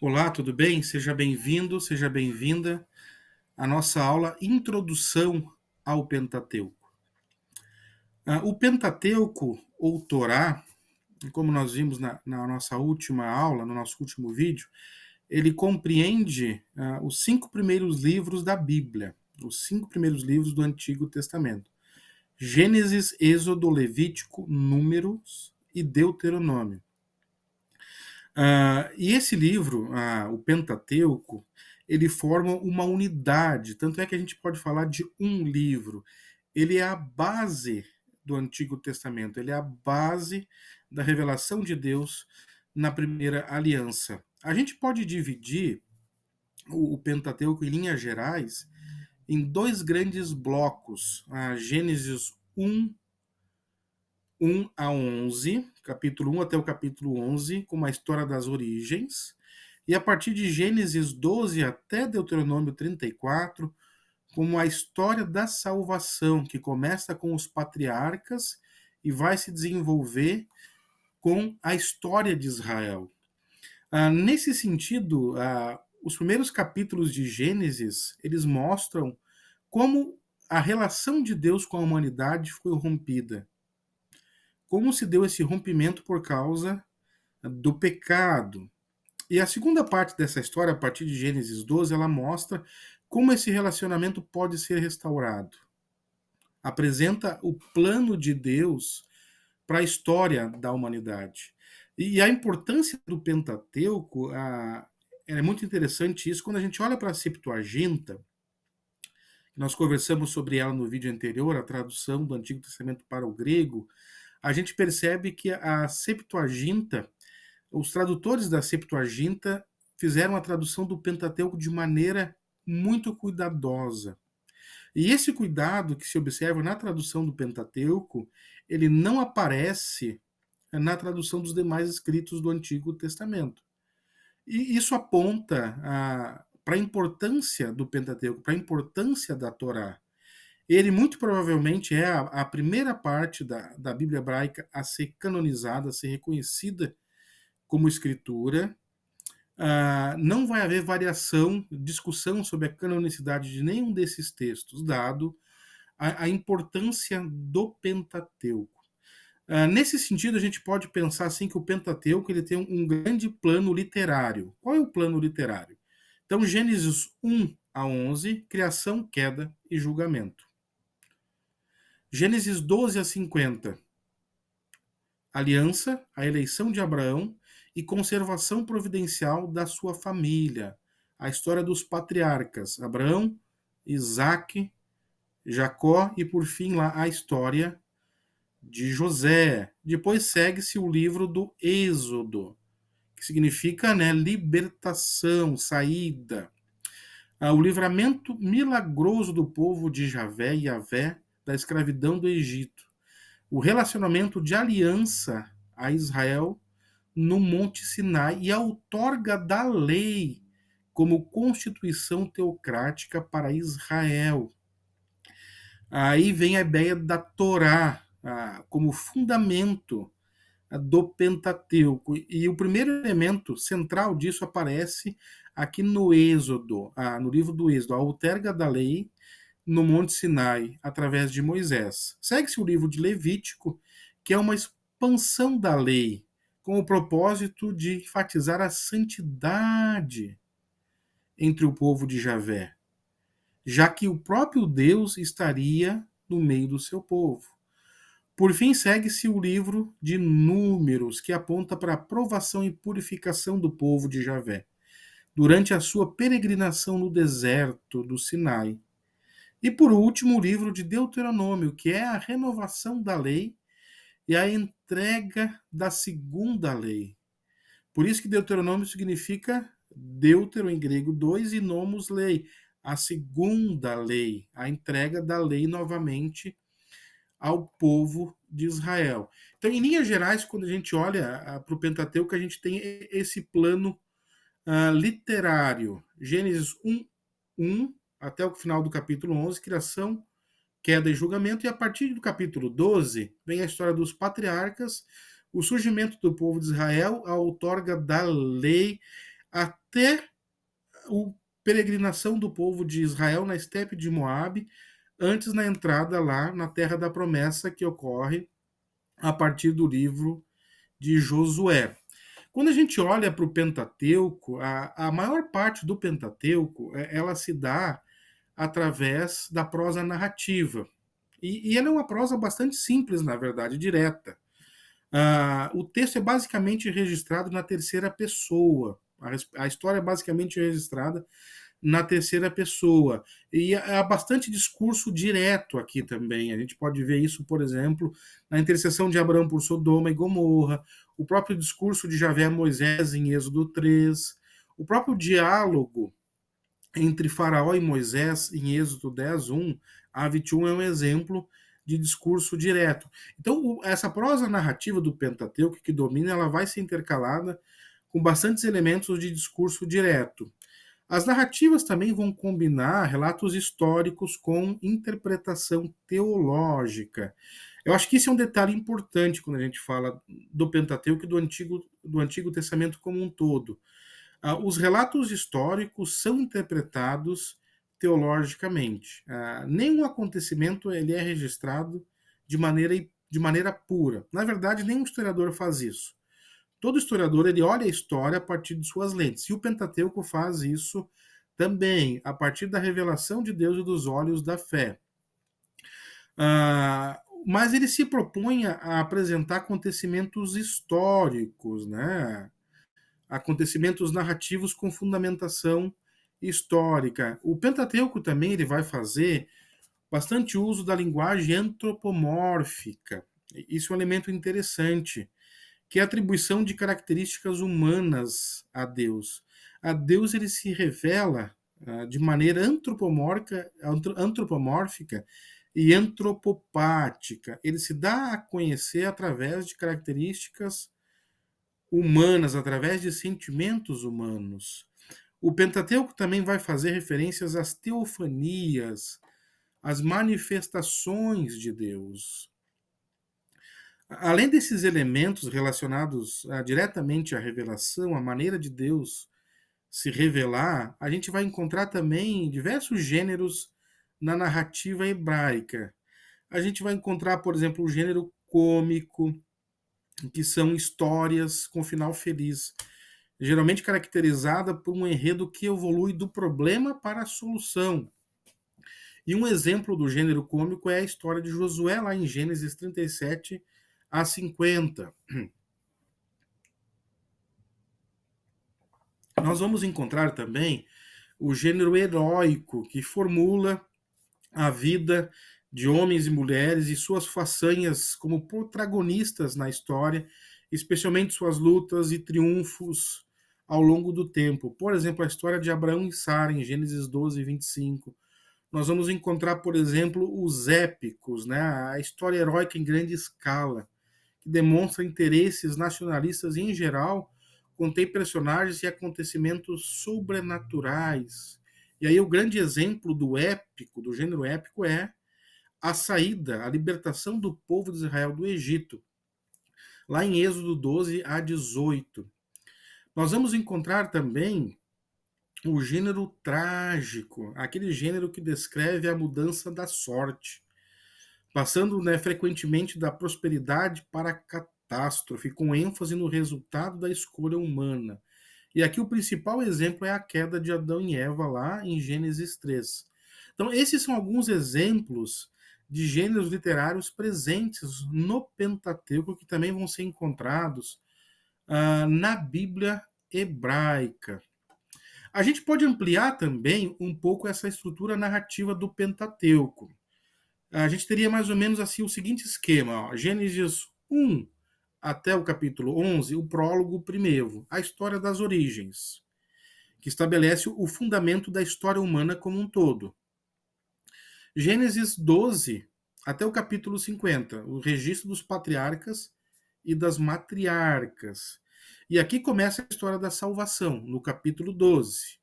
Olá, tudo bem? Seja bem-vindo, seja bem-vinda à nossa aula Introdução ao Pentateuco. O Pentateuco, ou Torá, como nós vimos na nossa última aula, no nosso último vídeo, ele compreende os 5 primeiros livros da Bíblia, os 5 primeiros livros do Antigo Testamento. Gênesis, Êxodo, Levítico, Números e Deuteronômio. E esse livro, o Pentateuco, ele forma uma unidade, tanto é que a gente pode falar de um livro. Ele é a base do Antigo Testamento, ele é a base da revelação de Deus na primeira aliança. A gente pode dividir o Pentateuco em linhas gerais em dois grandes blocos, a Gênesis 1 a 11, capítulo 1 até o capítulo 11, com uma história das origens, e a partir de Gênesis 12 até Deuteronômio 34, como a história da salvação, que começa com os patriarcas e vai se desenvolver com a história de Israel. Nesse sentido, os primeiros capítulos de Gênesis, eles mostram como a relação de Deus com a humanidade foi rompida. Como se deu esse rompimento por causa do pecado. E a segunda parte dessa história, a partir de Gênesis 12, ela mostra como esse relacionamento pode ser restaurado. Apresenta o plano de Deus para a história da humanidade. E a importância do Pentateuco é muito interessante isso quando a gente olha para a Septuaginta. Nós conversamos sobre ela no vídeo anterior, a tradução do Antigo Testamento para o grego. A gente percebe que a Septuaginta, os tradutores da Septuaginta fizeram a tradução do Pentateuco de maneira muito cuidadosa. E esse cuidado que se observa na tradução do Pentateuco, ele não aparece na tradução dos demais escritos do Antigo Testamento. E isso aponta para a importância do Pentateuco, para a importância da Torá. Ele muito provavelmente é a primeira parte da Bíblia hebraica a ser canonizada, a ser reconhecida como escritura. Não vai haver variação, discussão sobre a canonicidade de nenhum desses textos, dado a importância do Pentateuco. Nesse sentido, a gente pode pensar assim que o Pentateuco ele tem um grande plano literário. Qual é o plano literário? Então, Gênesis 1 a 11, criação, queda e julgamento. Gênesis 12 a 50, aliança, a eleição de Abraão e conservação providencial da sua família. A história dos patriarcas, Abraão, Isaac, Jacó e, por fim, lá a história de José. Depois segue-se o livro do Êxodo, que significa libertação, saída. O livramento milagroso do povo de Yahvé, da escravidão do Egito. O relacionamento de aliança a Israel no Monte Sinai e a outorga da lei como constituição teocrática para Israel. Aí vem a ideia da Torá como fundamento do Pentateuco. E o primeiro elemento central disso aparece aqui no Êxodo, no livro do Êxodo, a outorga da lei no Monte Sinai, através de Moisés. Segue-se o livro de Levítico, que é uma expansão da lei, com o propósito de enfatizar a santidade entre o povo de Javé, já que o próprio Deus estaria no meio do seu povo. Por fim, segue-se o livro de Números, que aponta para a provação e purificação do povo de Javé, durante a sua peregrinação no deserto do Sinai. E por último, o livro de Deuteronômio, que é a renovação da lei e a entrega da segunda lei. Por isso que Deuteronômio significa Deutero em grego 2 e nomos lei, a segunda lei, a entrega da lei novamente ao povo de Israel. Então, em linhas gerais, quando a gente olha para o Pentateuco, a gente tem esse plano literário. Gênesis 1 até o final do capítulo 11, criação, queda e julgamento, e a partir do capítulo 12 vem a história dos patriarcas, o surgimento do povo de Israel, a outorga da lei, até a peregrinação do povo de Israel na estepe de Moabe, antes na entrada lá na Terra da Promessa, que ocorre a partir do livro de Josué. Quando a gente olha para o Pentateuco, a maior parte do Pentateuco ela se dá através da prosa narrativa. E ela é uma prosa bastante simples, na verdade, direta. O texto é basicamente registrado na terceira pessoa. A história é basicamente registrada na terceira pessoa. E há bastante discurso direto aqui também. A gente pode ver isso, por exemplo, na intercessão de Abraão por Sodoma e Gomorra, o próprio discurso de Javé a Moisés em Êxodo 3, o próprio diálogo entre Faraó e Moisés em Êxodo 10:1 a 21 é um exemplo de discurso direto. Então, essa prosa narrativa do Pentateuco que domina, ela vai ser intercalada com bastantes elementos de discurso direto. As narrativas também vão combinar relatos históricos com interpretação teológica. Eu acho que isso é um detalhe importante quando a gente fala do Pentateuco e do Antigo Testamento como um todo. Os relatos históricos são interpretados teologicamente. Nenhum acontecimento ele é registrado de maneira pura. Na verdade, nenhum historiador faz isso. Todo historiador ele olha a história a partir de suas lentes. E o Pentateuco faz isso também, a partir da revelação de Deus e dos olhos da fé. Mas ele se propõe a apresentar acontecimentos históricos, né? Acontecimentos narrativos com fundamentação histórica. O Pentateuco também ele vai fazer bastante uso da linguagem antropomórfica. Isso é um elemento interessante, que é a atribuição de características humanas a Deus. A Deus ele se revela de maneira antropomórfica e antropopática. Ele se dá a conhecer através de características humanas, através de sentimentos humanos. O Pentateuco também vai fazer referências às teofanias, às manifestações de Deus. Além desses elementos relacionados diretamente à revelação, à maneira de Deus se revelar, a gente vai encontrar também diversos gêneros na narrativa hebraica. A gente vai encontrar, por exemplo, o gênero cômico, que são histórias com final feliz, geralmente caracterizada por um enredo que evolui do problema para a solução. E um exemplo do gênero cômico é a história de Josué, lá em Gênesis 37 a 50. Nós vamos encontrar também o gênero heróico, que formula a vida de homens e mulheres e suas façanhas como protagonistas na história, especialmente suas lutas e triunfos ao longo do tempo. Por exemplo, a história de Abraão e Sara, em Gênesis 12, 25. Nós vamos encontrar, por exemplo, os épicos, né? A história heróica em grande escala, que demonstra interesses nacionalistas em geral, contém personagens e acontecimentos sobrenaturais. E aí o grande exemplo do épico, do gênero épico, é a saída, a libertação do povo de Israel do Egito, lá em Êxodo 12 a 18. Nós vamos encontrar também o gênero trágico, aquele gênero que descreve a mudança da sorte, passando frequentemente da prosperidade para a catástrofe, com ênfase no resultado da escolha humana. E aqui o principal exemplo é a queda de Adão e Eva lá em Gênesis 3. Então, esses são alguns exemplos de gêneros literários presentes no Pentateuco, que também vão ser encontrados na Bíblia hebraica. A gente pode ampliar também um pouco essa estrutura narrativa do Pentateuco. A gente teria mais ou menos assim o seguinte esquema: Gênesis 1 até o capítulo 11, o prólogo primeiro, a história das origens, que estabelece o fundamento da história humana como um todo. Gênesis 12 até o capítulo 50, o registro dos patriarcas e das matriarcas. E aqui começa a história da salvação, no capítulo 12.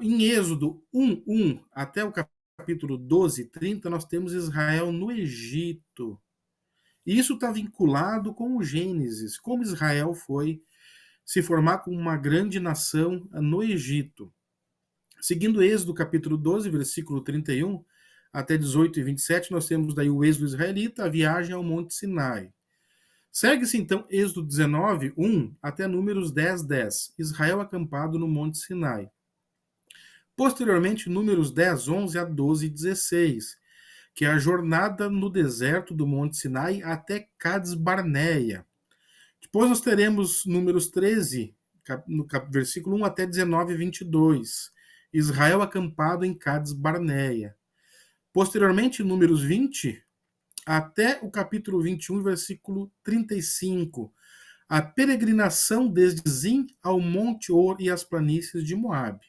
Em Êxodo 1 até o capítulo 12, 30, nós temos Israel no Egito. E isso está vinculado com o Gênesis, como Israel foi se formar como uma grande nação no Egito. Seguindo Êxodo capítulo 12, versículo 31 até 18 e 27, nós temos daí o êxodo israelita, a viagem ao Monte Sinai. Segue-se então Êxodo 19, 1 até Números 10, 10. Israel acampado no Monte Sinai. Posteriormente, Números 10, 11 a 12 e 16, que é a jornada no deserto do Monte Sinai até Cades Barneia. Depois nós teremos Números 13, no versículo 1 até 19 e 22. Israel acampado em Cades Barneia. Posteriormente, Números 20 até o capítulo 21, versículo 35. A peregrinação desde Zim ao Monte Or e as planícies de Moabe.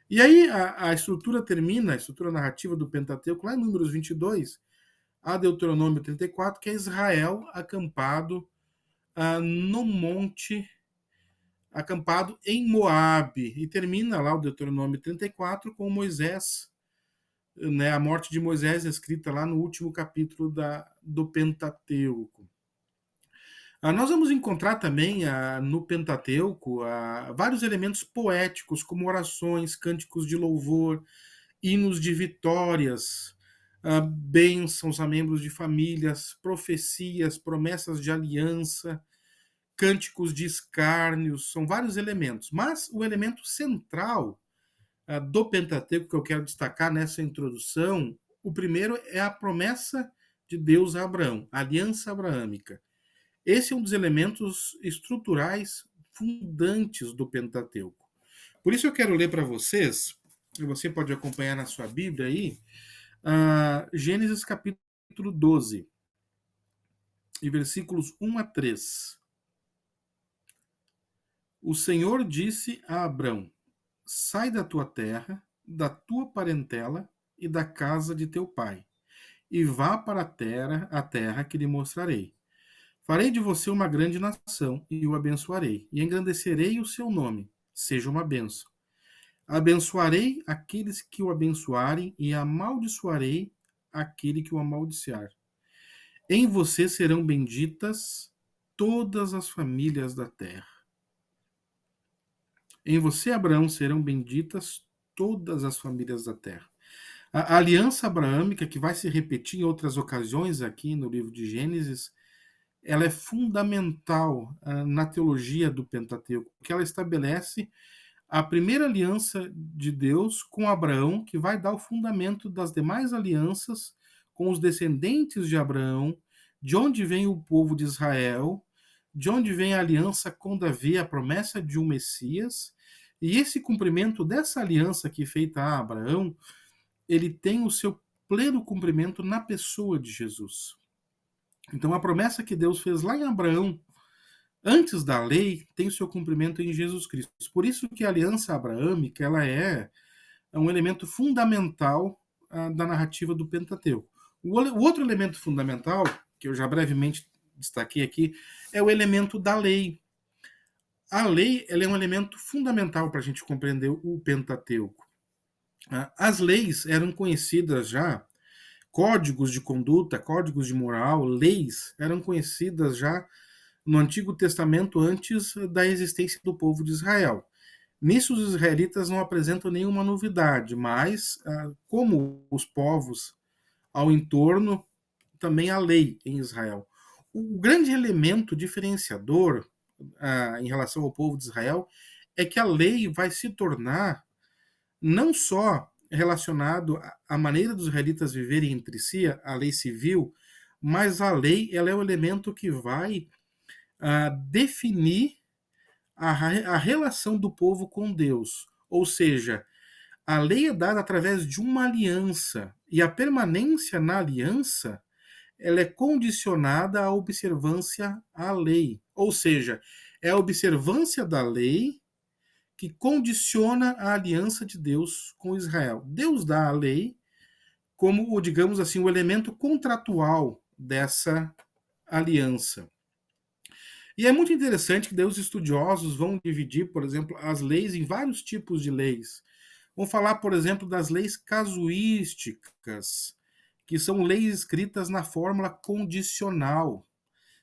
E aí a estrutura termina, a estrutura narrativa do Pentateuco, lá em Números 22, a Deuteronômio 34, que é Israel acampado no monte, acampado em Moabe. E termina lá o Deuteronômio 34 com Moisés, né, a morte de Moisés escrita lá no último capítulo do Pentateuco. Nós vamos encontrar também no Pentateuco vários elementos poéticos, como orações, cânticos de louvor, hinos de vitórias, bênçãos a membros de famílias, profecias, promessas de aliança, cânticos de escárnios, são vários elementos. Mas o elemento central do Pentateuco que eu quero destacar nessa introdução, o primeiro é a promessa de Deus a Abraão, a aliança abraâmica. Esse é um dos elementos estruturais fundantes do Pentateuco. Por isso eu quero ler para vocês, e você pode acompanhar na sua Bíblia aí, Gênesis capítulo 12, e versículos 1 a 3. O Senhor disse a Abrão: sai da tua terra, da tua parentela e da casa de teu pai, e vá para a terra que lhe mostrarei. Farei de você uma grande nação e o abençoarei, e engrandecerei o seu nome. Seja uma bênção. Abençoarei aqueles que o abençoarem e amaldiçoarei aquele que o amaldiçoar. Em você serão benditas todas as famílias da terra. Em você, Abraão, serão benditas todas as famílias da terra. A aliança abraâmica, que vai se repetir em outras ocasiões aqui no livro de Gênesis, ela é fundamental na teologia do Pentateuco, porque ela estabelece a primeira aliança de Deus com Abraão, que vai dar o fundamento das demais alianças com os descendentes de Abraão, de onde vem o povo de Israel, de onde vem a aliança com Davi, a promessa de um Messias, e esse cumprimento dessa aliança que é feita a Abraão, ele tem o seu pleno cumprimento na pessoa de Jesus. Então, a promessa que Deus fez lá em Abraão, antes da lei, tem o seu cumprimento em Jesus Cristo. Por isso que a aliança abraâmica ela é um elemento fundamental da narrativa do Pentateuco. O outro elemento fundamental, que eu já brevemente destaquei aqui, é o elemento da lei. A lei ela é um elemento fundamental para a gente compreender o Pentateuco. As leis eram conhecidas já, códigos de conduta, códigos de moral, leis, eram conhecidas já no Antigo Testamento antes da existência do povo de Israel. Nisso, os israelitas não apresentam nenhuma novidade, mas, como os povos ao entorno, também a lei em Israel. O grande elemento diferenciador em relação ao povo de Israel é que a lei vai se tornar não só relacionado à maneira dos israelitas viverem entre si, a lei civil, mas a lei ela é o elemento que vai definir a relação do povo com Deus. Ou seja, a lei é dada através de uma aliança, e a permanência na aliança ela é condicionada à observância à lei. Ou seja, é a observância da lei que condiciona a aliança de Deus com Israel. Deus dá a lei como, digamos assim, o elemento contratual dessa aliança. E é muito interessante que os estudiosos vão dividir, por exemplo, as leis em vários tipos de leis. Vamos falar, por exemplo, das leis casuísticas, que são leis escritas na fórmula condicional.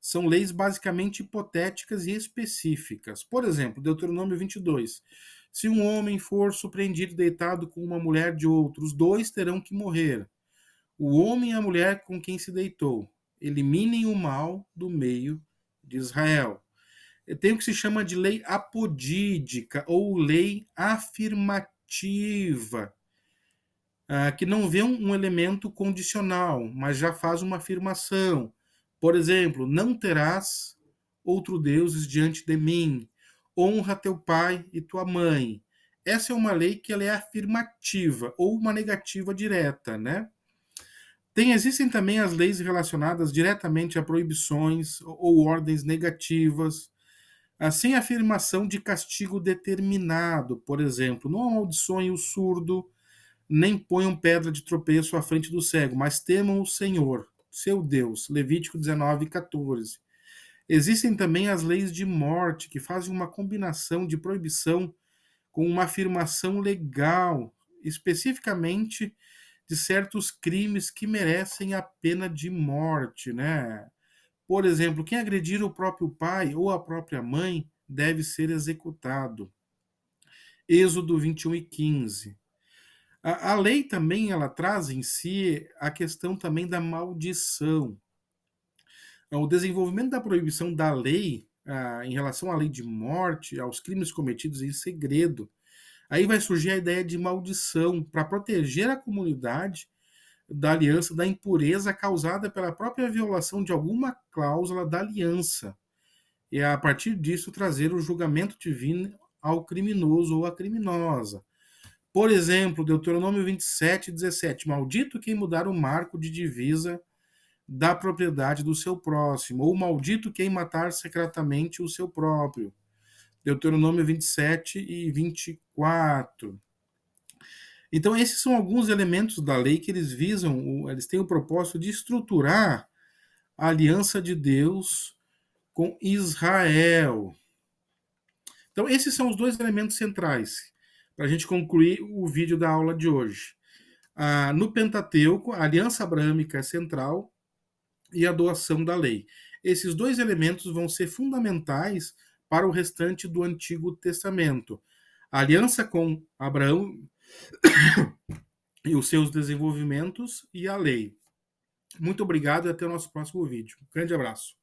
São leis basicamente hipotéticas e específicas. Por exemplo, Deuteronômio 22. Se um homem for surpreendido deitado com uma mulher de outro, os dois terão que morrer. O homem e a mulher com quem se deitou. Eliminem o mal do meio de Israel. Tem o que se chama de lei apodídica ou lei afirmativa, que não vê um elemento condicional, mas já faz uma afirmação. Por exemplo, não terás outro deuses diante de mim. Honra teu pai e tua mãe. Essa é uma lei que ela é afirmativa ou uma negativa direta, né? Existem também as leis relacionadas diretamente a proibições ou ordens negativas, assim a afirmação de castigo determinado, por exemplo, não amaldiçoem o surdo, nem ponham pedra de tropeço à frente do cego, mas temam o Senhor, seu Deus. Levítico 19:14. Existem também as leis de morte, que fazem uma combinação de proibição com uma afirmação legal, especificamente de certos crimes que merecem a pena de morte, né? Por exemplo, quem agredir o próprio pai ou a própria mãe deve ser executado. Êxodo 21:15. A lei também ela traz em si a questão também da maldição. O desenvolvimento da proibição da lei em relação à lei de morte, aos crimes cometidos em segredo, aí vai surgir a ideia de maldição para proteger a comunidade da aliança da impureza causada pela própria violação de alguma cláusula da aliança. E a partir disso trazer o julgamento divino ao criminoso ou à criminosa. Por exemplo, Deuteronômio 27:17. Maldito quem mudar o marco de divisa da propriedade do seu próximo, ou maldito quem matar secretamente o seu próprio. Deuteronômio 27:24. Então, esses são alguns elementos da lei que eles visam, eles têm o propósito de estruturar a aliança de Deus com Israel. Então, esses são os dois elementos centrais para a gente concluir o vídeo da aula de hoje. No Pentateuco, a aliança abraâmica é central e a doação da lei. Esses dois elementos vão ser fundamentais para o restante do Antigo Testamento. A aliança com Abraão e os seus desenvolvimentos e a lei. Muito obrigado e até o nosso próximo vídeo. Um grande abraço.